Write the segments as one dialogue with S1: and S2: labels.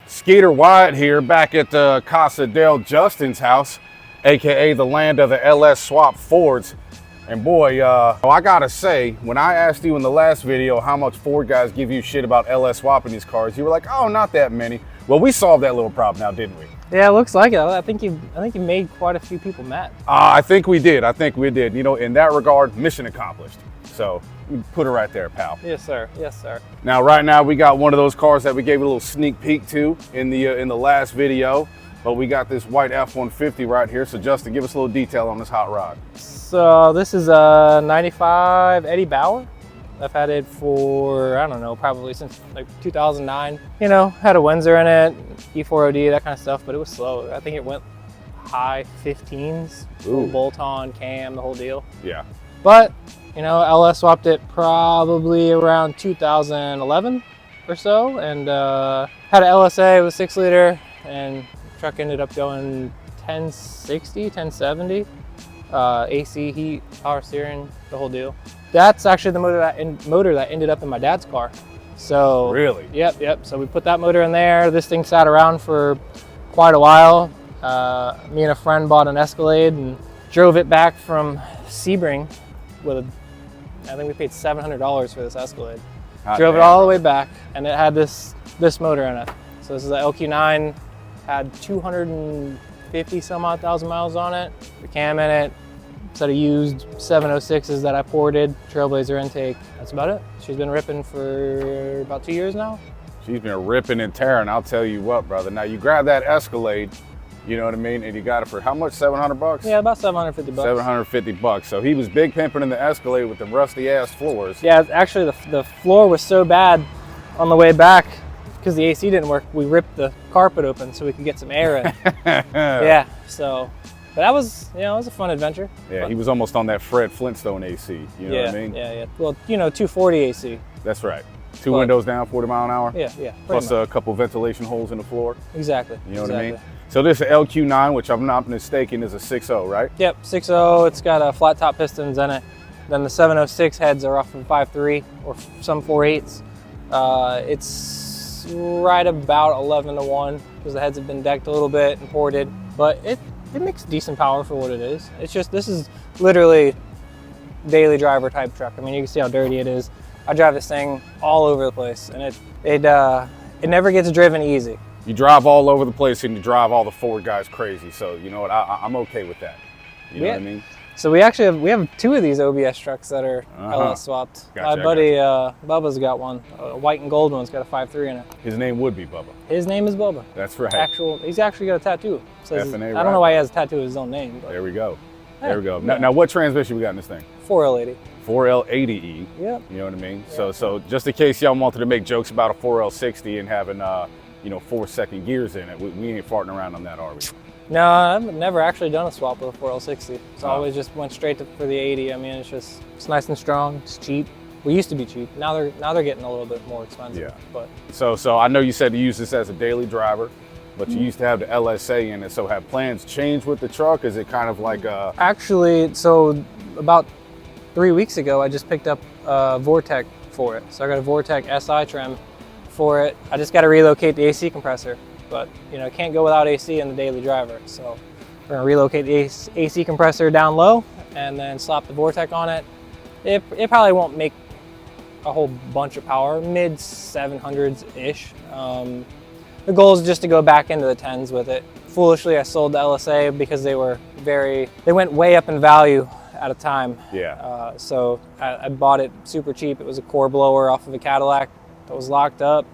S1: Skeeter Wyatt here, back at Casa Del Justin's house, aka the land of the LS swap Fords. And boy, I gotta say, when I asked you in the last video how much Ford guys give you shit about LS swapping these cars, you were like, oh, not that many. Well, we solved that little problem now, didn't we?
S2: Yeah, it looks like it. I think you made quite a few people mad.
S1: I think we did. You know, in that regard, mission accomplished. So put it right there, pal.
S2: Yes, sir. Yes, sir.
S1: Now, right now, we got one of those cars that we gave a little sneak peek to in the last video, but we got this white F150 right here. So, Justin, give us a little detail on this hot rod.
S2: So this is a 95 Eddie Bauer. I've had it for, I don't know, probably since like 2009. You know, had a Windsor in it, E4OD, that kind of stuff, but it was slow. I think it went high 15s, full bolt-on, cam, the whole deal.
S1: Yeah.
S2: But, you know, LS swapped it probably around 2011 or so, and had an LSA, it was 6-liter, and the truck ended up going 1060, 1070, AC, heat, power steering, the whole deal. That's actually the motor that ended up in my dad's car. So
S1: really?
S2: Yep. So we put that motor in there. This thing sat around for quite a while. Me and a friend bought an Escalade and drove it back from Sebring with I think we paid $700 for this Escalade. Drove it all the way back, and it had this motor in it. So this is an LQ9, had 250 some odd thousand miles on it. The cam in it, set of used 706s that I ported, Trailblazer intake. That's about it. She's been ripping for about 2 years now.
S1: She's been ripping and tearing. I'll tell you what, brother. Now you grab that Escalade, you know what I mean, and you got it for how much? 700 bucks?
S2: Yeah, about 750 bucks.
S1: 750 bucks. So he was big pimping in the Escalade with the rusty ass floors.
S2: Yeah, actually the floor was so bad on the way back because the AC didn't work. We ripped the carpet open so we could get some air in. Yeah, so. But that was, you know, it was a fun adventure.
S1: Yeah,
S2: but
S1: he was almost on that Fred Flintstone AC, you know what I mean?
S2: Yeah. Well, you know, 240 AC.
S1: That's right. Two windows down, 40 mile an hour?
S2: Yeah.
S1: Plus a couple ventilation holes in the floor.
S2: Exactly.
S1: You know what I mean? So this is LQ9, which I'm not mistaken is a 6.0, right?
S2: Yep, 6.0. It's got flat top pistons in it. Then the 706 heads are off of 5.3 or some 4.8s. It's right about 11-to-1 because the heads have been decked a little bit and ported, but it makes decent power for what it is. It's just, this is literally daily driver type truck. I mean, you can see how dirty it is. I drive this thing all over the place, and it never gets driven easy.
S1: You drive all over the place and you drive all the Ford guys crazy. So you know what, I'm okay with that. You know what I mean?
S2: So we have two of these OBS trucks that are LS swapped.
S1: Gotcha,
S2: My buddy Bubba's got one, a white and gold one. It's got a 5.3 in it.
S1: His name would be Bubba.
S2: His name is Bubba.
S1: That's right.
S2: He's actually got a tattoo. Says,
S1: F&A,
S2: I don't know why he has a tattoo of his own name. But
S1: there we go.
S2: Yeah.
S1: There we go. Now what transmission we got in this thing?
S2: 4L80.
S1: 4L80E.
S2: Yep.
S1: You know what I mean?
S2: Yep.
S1: So just in case y'all wanted to make jokes about a 4L60 and having 4-second gears in it, we ain't farting around on that, are we?
S2: No, I've never actually done a swap with a 4L60. It's always just went straight for the 80. I mean, it's nice and strong. It's cheap. We used to be cheap. Now they're getting a little bit more expensive.
S1: Yeah.
S2: But
S1: so I know you said to use this as a daily driver, but you used to have the LSA in it. So have plans changed with the truck? Is it kind of like a...
S2: Actually, so about 3 weeks ago, I just picked up a Vortec for it. So I got a Vortec SI trim for it. I just got to relocate the AC compressor. But, you know, can't go without AC in the daily driver. So we're gonna relocate the AC compressor down low and then slap the Vortec on it. It probably won't make a whole bunch of power, mid 700s-ish. The goal is just to go back into the 10s with it. Foolishly, I sold the LSA because they went way up in value at a time.
S1: Yeah.
S2: So I bought it super cheap. It was a core blower off of a Cadillac that was locked up.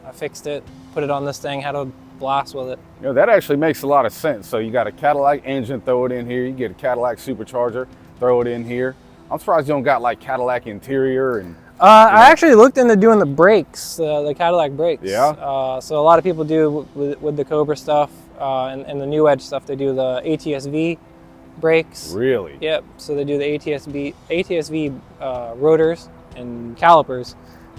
S2: I fixed it, put it on this thing, had a blast with it.
S1: You know, that actually makes a lot of sense. So you got a Cadillac engine, throw it in here. You get a Cadillac supercharger, throw it in here. I'm surprised you don't got like Cadillac interior and...
S2: I actually looked into doing the brakes, the Cadillac brakes.
S1: Yeah?
S2: So a lot of people do with the Cobra stuff and the New Edge stuff, they do the ATSV brakes.
S1: Really?
S2: Yep, so they do the ATSV rotors and calipers.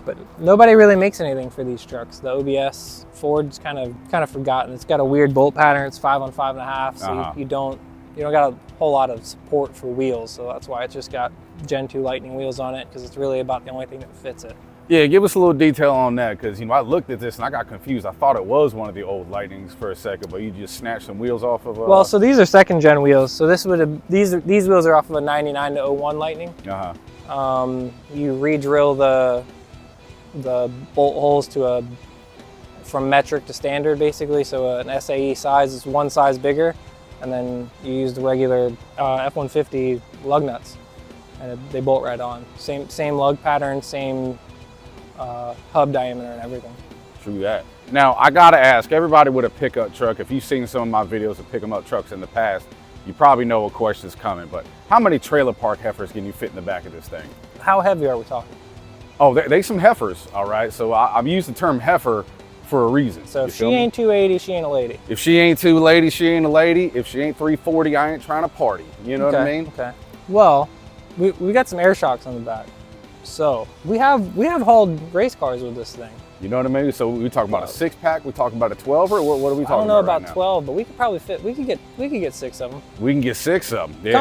S2: But nobody really makes anything for these trucks. The OBS, Ford's kind of forgotten. It's got a weird bolt pattern. It's 5 on 5.5, so you don't got a whole lot of support for wheels. So that's why it's just got Gen 2 Lightning wheels on it, because it's really about the only thing that fits it.
S1: Yeah, give us a little detail on that, because I looked at this and I got confused. I thought it was one of the old Lightnings for a second, but you just snatched some wheels off of.
S2: Well, so these are second gen wheels. So these wheels are off of a 99 to 01 Lightning. You re-drill the bolt holes to from metric to standard, basically. So an SAE size is one size bigger, and then you use the regular F150 lug nuts, and they bolt right on. Same lug pattern, same hub diameter and everything.
S1: True that. Now, I gotta ask, everybody with a pickup truck, if you've seen some of my videos of picking up trucks in the past, you probably know what question's coming, but how many trailer park heifers can you fit in the back of this thing?
S2: How heavy are we talking?
S1: Oh, they some heifers, all right? So I've used the term heifer for a reason.
S2: So if she ain't 280, she ain't a lady.
S1: If she ain't 280, she ain't a lady. If she ain't 340, I ain't trying to party. You know what I mean?
S2: Okay. Well, we got some air shocks on the back. So we have hauled race cars with this thing.
S1: You know what I mean? So we talking about a 6-pack, we talking about a 12, or what are we talking about?
S2: I don't know about
S1: right
S2: 12, but we could probably fit. We could get 6 of them.
S1: We can get 6 of them. Yeah,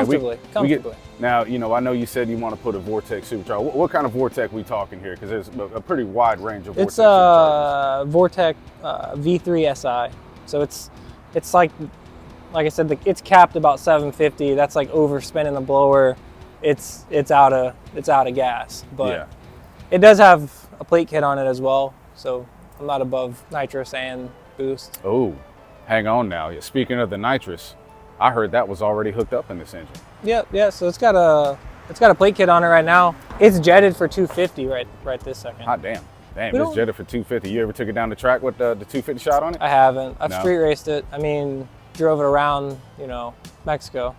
S2: comfortably.
S1: Now, I know you said you want to put a Vortec supercharger. What kind of Vortec we talking here? Because there's a pretty wide range of Vortec.
S2: It's a Vortec V3 SI. So it's like I said, it's capped about 750. That's like overspinning the blower. It's out of gas, but it does have a plate kit on it as well. So I'm not above nitrous and boost.
S1: Oh, hang on now. Yeah, speaking of the nitrous, I heard that was already hooked up in this engine.
S2: Yeah. So it's got a plate kit on it right now. It's jetted for 250 right this second.
S1: Hot damn. It's jetted for 250. You ever took it down the track with the 250 shot on it?
S2: I haven't. I've street raced it. I mean, drove it around, Mexico.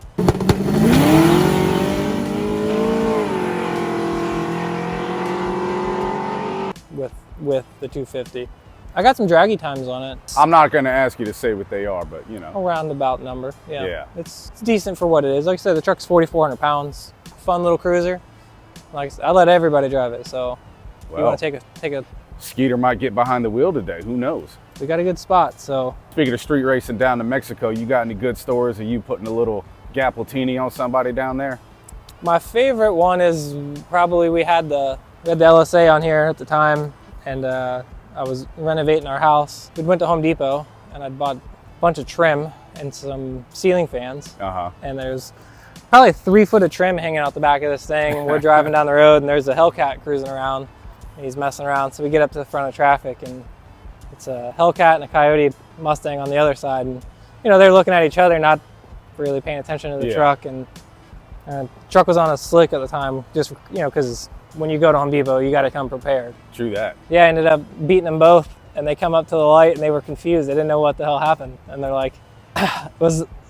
S2: With the 250. I got some draggy times on it.
S1: I'm not going to ask you to say what they are, but
S2: A roundabout number. Yeah. It's decent for what it is. Like I said, the truck's 4,400 pounds. Fun little cruiser. Like I said, I let everybody drive it, so you want to take a
S1: Skeeter might get behind the wheel today. Who knows?
S2: We got a good spot, so.
S1: Speaking of street racing down to Mexico, you got any good stories of you putting a little Gaplatini on somebody down there?
S2: My favorite one is probably we had the LSA on here at the time, and I was renovating our house. We went to Home Depot, and I'd bought a bunch of trim and some ceiling fans. And there's probably 3 foot of trim hanging out the back of this thing. And we're driving down the road, and there's a Hellcat cruising around. And he's messing around, so we get up to the front of traffic, and it's a Hellcat and a Coyote Mustang on the other side. And they're looking at each other, not really paying attention to the truck. And the truck was on a slick at the time, just because when you go to Home Depot, you got to come prepared.
S1: True that.
S2: Yeah, I ended up beating them both, and they come up to the light, and they were confused. They didn't know what the hell happened, and they're like,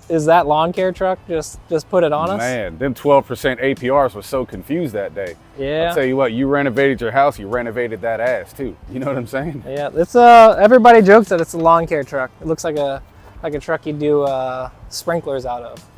S2: "Is that lawn care truck just put it on us?" Man,
S1: them 12% APRs were so confused that day.
S2: Yeah.
S1: I'll tell you what, you renovated your house, you renovated that ass too. You know what I'm saying?
S2: Yeah, it's everybody jokes that it's a lawn care truck. It looks like a truck you do sprinklers out of.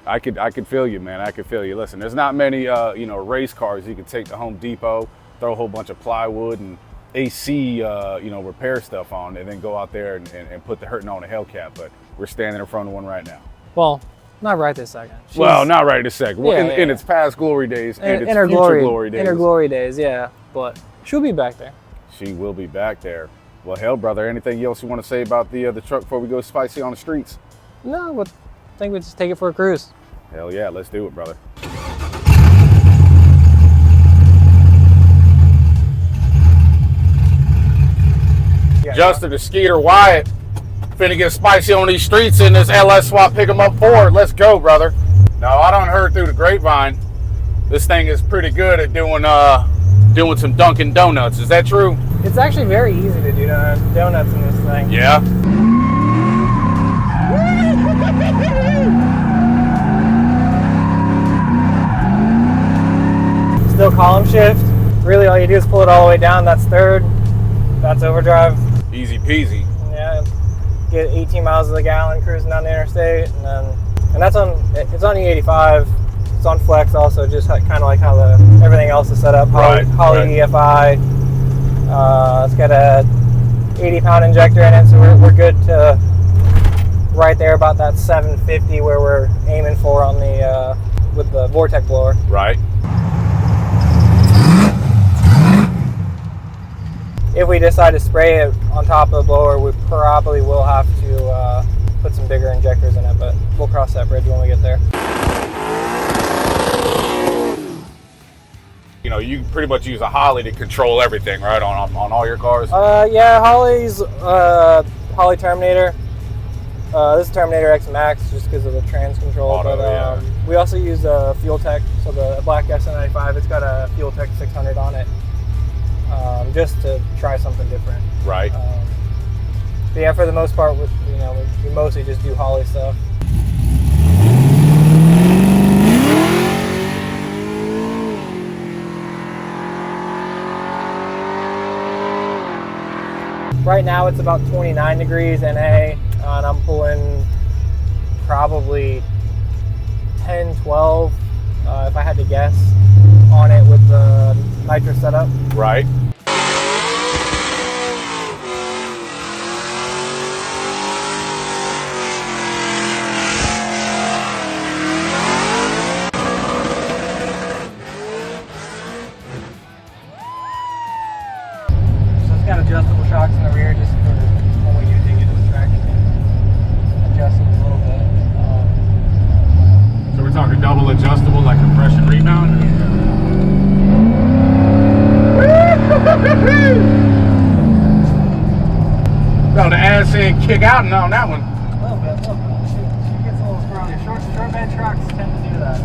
S1: I could feel you, man. I could feel you. Listen, there's not many, race cars you can take to Home Depot, throw a whole bunch of plywood and AC, repair stuff on, and then go out there and put the hurting on a Hellcat. But we're standing in front of one right now.
S2: Well, not right this second.
S1: Not right this second. In its past glory days and its future glory days.
S2: In her glory days, yeah. But she'll be back there.
S1: She will be back there. Well, hell, brother, anything else you want to say about the truck before we go spicy on the streets?
S2: No, but I think we just take it for a cruise.
S1: Hell yeah, let's do it, brother. Justin, the Skeeter Wyatt, finna get spicy on these streets in this LS swap, pick 'em up Ford. Let's go, brother. Now, I done heard through the grapevine, this thing is pretty good at doing some Dunkin Donuts. Is that true?
S2: It's actually very easy to do donuts in this thing.
S1: Yeah.
S2: Still column shift. Really, all you do is pull it all the way down. That's third. That's overdrive.
S1: Easy peasy.
S2: Yeah. Get 18 miles to the gallon cruising down the interstate, and that's on. It's on E85. It's on flex also, just kind of like how everything else is set up. Holley EFI. It's got a 80-pound injector in it, so we're good to right there about that 750 where we're aiming for on the with the Vortec blower.
S1: Right.
S2: If we decide to spray it on top of the blower, we probably will have to put some bigger injectors in it, but we'll cross that bridge when we get there.
S1: You know, you pretty much use a Holley to control everything, right, on all your cars?
S2: Yeah, Holley's Holley Terminator. This is Terminator X Max just because of the trans control.
S1: Auto,
S2: but we also use Fuel Tech, so the black SN95, it's got a Fuel Tech 600 on it, just to try something different.
S1: Right.
S2: But yeah, for the most part, we mostly just do Holley stuff. Right now it's about 29 degrees NA, and I'm pulling probably 10, 12, if I had to guess, on it with the Nitro setup.
S1: Right.
S2: Got adjustable shocks in the rear just for when we do dig into the traction. Adjust them a little bit.
S1: So we're talking double adjustable, like compression rebound? No, the ass ain't kick out on that one.
S2: A little bit. She gets a little squirrely. Short bed trucks tend to do that.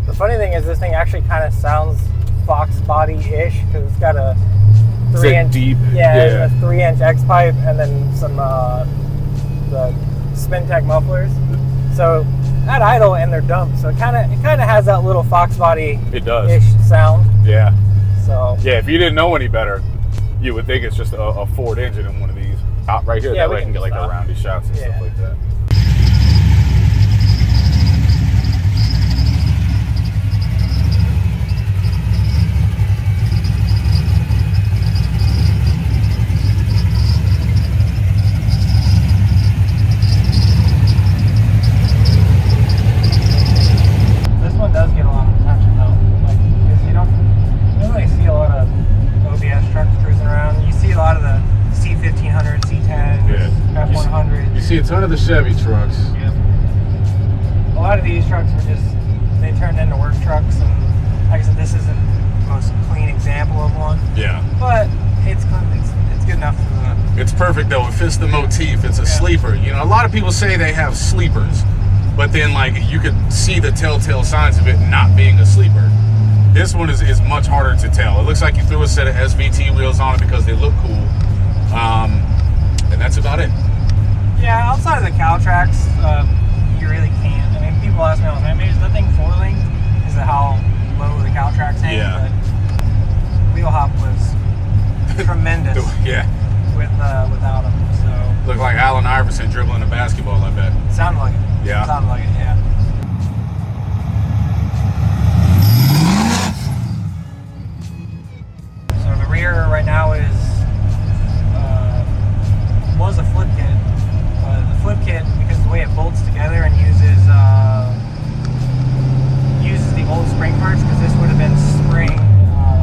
S2: The funny thing is, this thing actually kind of sounds Fox body-ish because it's got a 3-inch
S1: deep,
S2: a 3-inch X pipe and then some the Spintech mufflers. So at idle and they're dumped, so it kind of has that little Fox body-ish sound.
S1: Yeah.
S2: So
S1: yeah, if you didn't know any better, you would think it's just a Ford engine in one of these. Out right here, that way I can get like the roundy shots and stuff like that. See a ton of the Chevy trucks.
S2: Yep. A lot of these trucks are they turned into work trucks, and like I said, this isn't the most clean example of one.
S1: Yeah.
S2: But it's good enough for the...
S1: It's perfect though, it fits the motif, it's a sleeper. You know, a lot of people say they have sleepers, but then like you could see the telltale signs of it not being a sleeper. This one is much harder to tell. It looks like you threw a set of SVT wheels on it because they look cool. And that's about it.
S2: Yeah, outside of the cow tracks, you really can't. I mean, people ask me all the time, is that thing 4-linked? Is it how low the cow tracks hang?
S1: Yeah.
S2: But wheel hop was tremendous.
S1: Yeah.
S2: Without them. So
S1: looked like Allen Iverson dribbling a basketball, I bet.
S2: Sounded like it.
S1: Yeah.
S2: Sounded like it, yeah. So the rear right now was a flip kit. The flip kit, because the way it bolts together and uses the old spring parts, because this would have been spring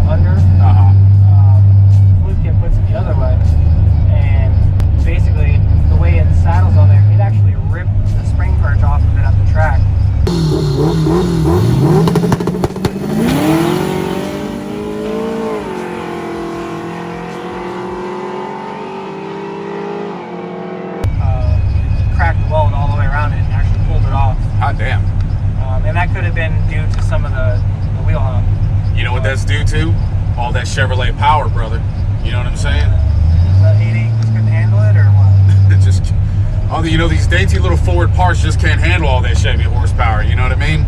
S2: under. Flip kit puts it the other way, and basically the way it saddles on there, it actually ripped the spring perch off of it at the track. Cracked the weld all the way around it and actually pulled it off.
S1: Hot damn.
S2: And that could have been due to some of the wheel hop.
S1: You know what that's due to? All that Chevrolet power, brother. You know what I'm saying?
S2: The 88 just couldn't handle it, or what?
S1: Just, you know, these dainty little Ford parts just can't handle all that Chevy horsepower. You know what I mean?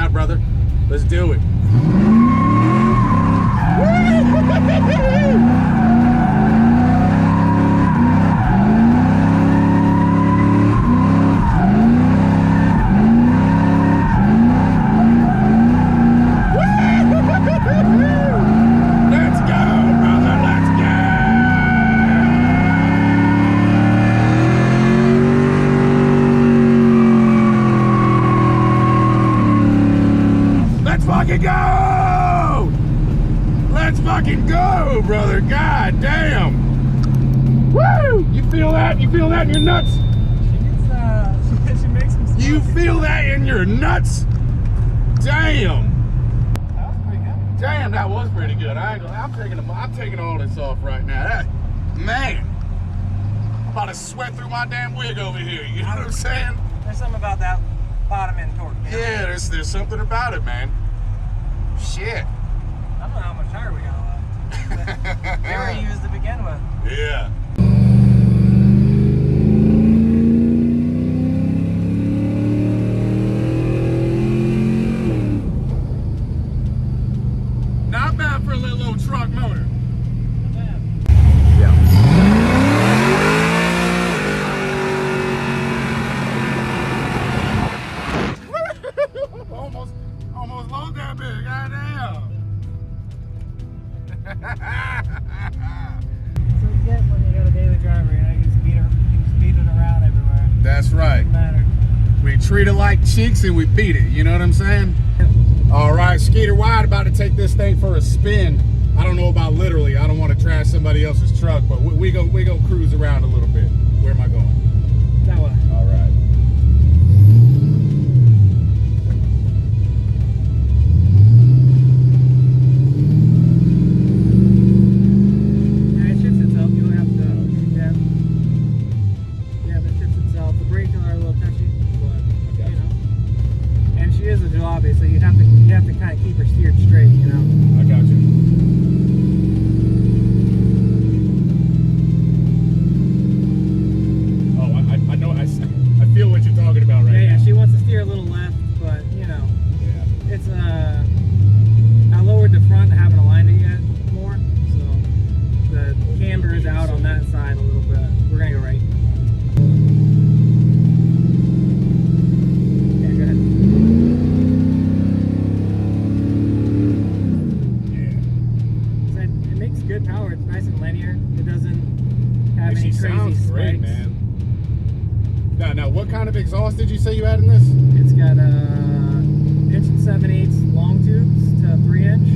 S1: ride, brother. Let's do it. Let's go, brother. Let's go. Let's fucking go! Let's fucking go, brother. God damn. Woo! You feel that? You feel that in your nuts?
S2: She makes some stuff.
S1: You feel that in your nuts? Damn.
S2: That was pretty good.
S1: Damn, that was pretty good. I'm taking all this off right now. Man, I'm about to sweat through my damn wig over here. You know what I'm saying?
S2: There's something about that bottom end torque.
S1: Yeah, there's something about it, man. Shit.
S2: I don't know how much tire we got left. They were used to begin with.
S1: Yeah. Not bad for a little old truck motor. Yeah. almost low that big. Goddamn.
S2: So you get when you got a daily driver, you know, you can speed it around everywhere.
S1: That's right.
S2: Doesn't matter.
S1: We treat it like cheeks and we beat it. You know what I'm saying? All right, Skeeter Wide about to take this thing for a spin. I don't know about literally. I don't want to trash somebody else's truck, but we go cruise around a little bit. Where am I going?
S2: That way.
S1: All right.
S2: Yeah, it shifts itself. You don't have to. Yeah, that shifts itself. The brakes are a little touchy, but you know. And she is a jalopy, so you have to kind of keep her steered straight, you know.
S1: I got you. Oh, I know. I feel what you're talking about right now.
S2: Yeah, she wants to steer a little left, but you know,
S1: Yeah.
S2: it's I lowered the front, I haven't aligned it yet more, so the camber is out on that side a little bit. We're gonna go right. Yeah, go ahead.
S1: Yeah.
S2: So it makes good power. It's nice and linear. It doesn't have any
S1: She
S2: crazy
S1: sounds
S2: spikes.
S1: great, man. Now, what kind of exhaust did you say you had in this?
S2: It's got 1 7/8 long tubes to 3-inch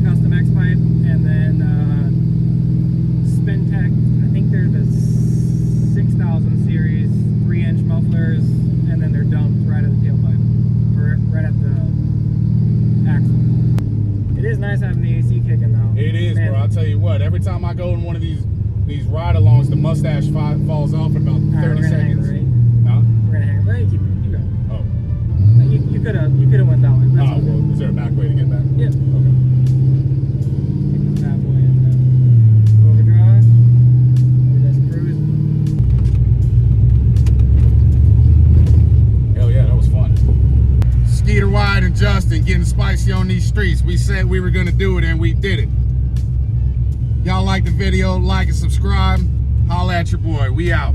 S2: custom X pipe, and then Spintech. I think they're the 6000 series 3-inch mufflers, and then they're dumped right at the tailpipe, or right at the axle. It is nice having the AC kicking though.
S1: It is,
S2: Man.
S1: bro. I'll tell you what. Every time I go in one of these ride-alongs, the mustache falls off in about 30
S2: we're gonna hang
S1: seconds.
S2: it, right?
S1: Huh?
S2: We're gonna hang it. Well, you go.
S1: Oh.
S2: You could have went that way. That's
S1: Oh,
S2: okay.
S1: well, is there a back way to get back?
S2: Yeah.
S1: Okay.
S2: Take this bad boy in then overdrive. We're just cruising.
S1: Hell yeah, that was fun. Skeeter Wide and Justin getting spicy on these streets. We said we were gonna do it and we did it. Y'all like the video, like and subscribe. Holla at your boy. We out.